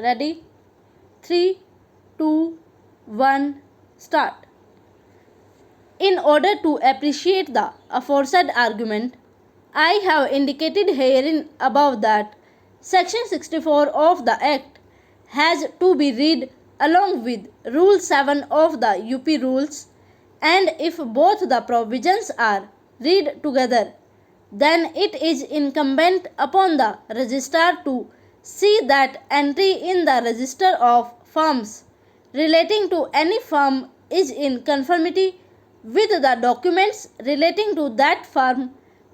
Ready? 3, 2, 1, start. In order to appreciate the aforesaid argument, I have indicated herein above that Section 64 of the Act has to be read along with Rule 7 of the UP Rules, and if both the provisions are read together, then it is incumbent upon the registrar to see that entry in the register of firms relating to any firm is in conformity with the documents relating to that firm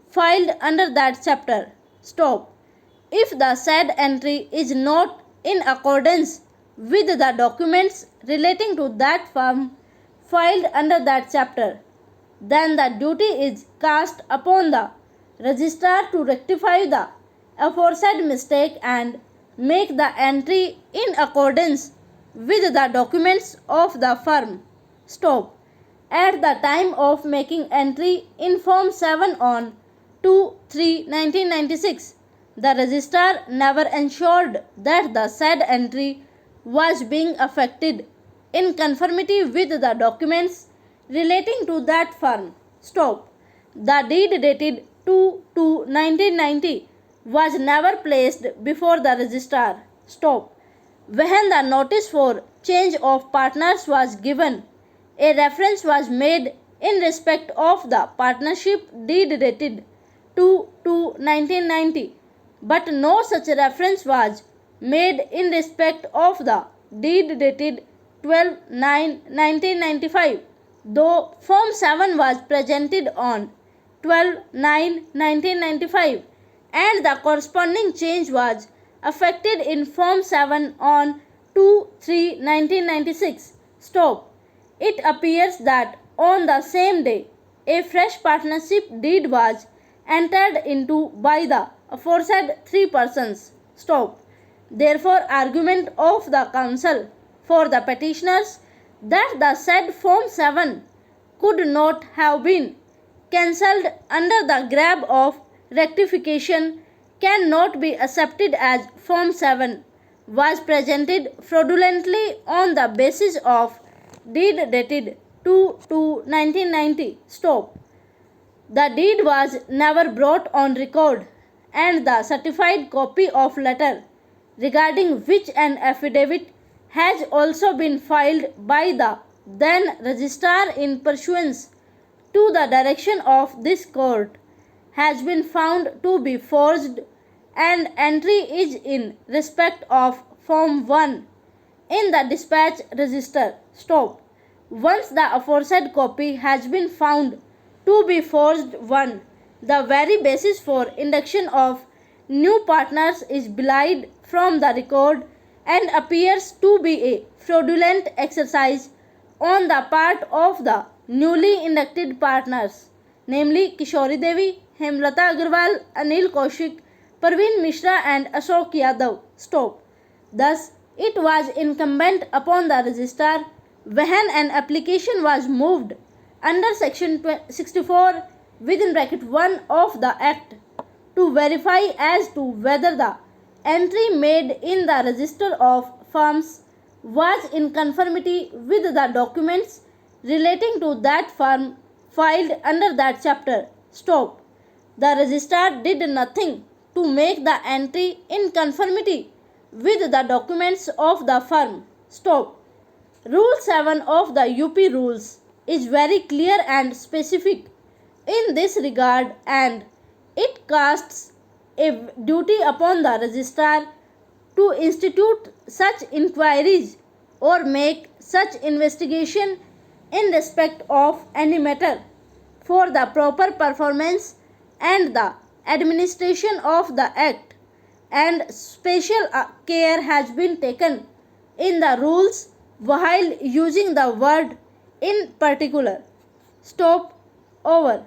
filed under that chapter. Stop. If the said entry is not in accordance with the documents relating to that firm filed under that chapter, then the duty is cast upon the registrar to rectify the aforesaid mistake and make the entry in accordance with the documents of the firm. Stop. At the time of making entry in Form 7 on 2/3/1996, the registrar never ensured that the said entry was being effected in conformity with the documents relating to that firm. Stop. The deed dated 2/2/1990 was never placed before the registrar. Stop. When the notice for change of partners was given, a reference was made in respect of the partnership deed dated 2/2/1990, but no such reference was made in respect of the deed dated 12/9/1995, though Form 7 was presented on 12/9/1995 and the corresponding change was effected in Form 7 on 2/3/1996. Stop. It appears that on the same day a fresh partnership deed was entered into by the aforesaid three persons. Stop. Therefore, argument of the counsel for the petitioners that the said Form 7 could not have been cancelled under the grab of rectification cannot be accepted as Form 7 was presented fraudulently on the basis of deed dated 2/2/1990. Stop. The deed was never brought on record, and the certified copy of letter regarding which an affidavit has also been filed by the then registrar in pursuance to the direction of this court has been found to be forged, and entry is in respect of Form 1 in the dispatch register. Stop. Once the aforesaid copy has been found to be forged one, the very basis for induction of new partners is belied from the record and appears to be a fraudulent exercise on the part of the newly inducted partners, namely Kishori Devi, Hemlata Agarwal, Anil Kaushik, Parveen Mishra and Ashok Yadav. Stop. Thus, it was incumbent upon the registrar when an application was moved under Section 64 within bracket 1 of the Act to verify as to whether the entry made in the register of firms was in conformity with the documents relating to that firm filed under that chapter. Stop. The registrar did nothing to make the entry in conformity with the documents of the firm. Stop. Rule 7 of the UP rules is very clear and specific in this regard, and it casts a duty upon the registrar to institute such inquiries or make such investigation in respect of any matter for the proper performance and the administration of the Act, and special care has been taken in the rules while using the word in particular. Stop. Over.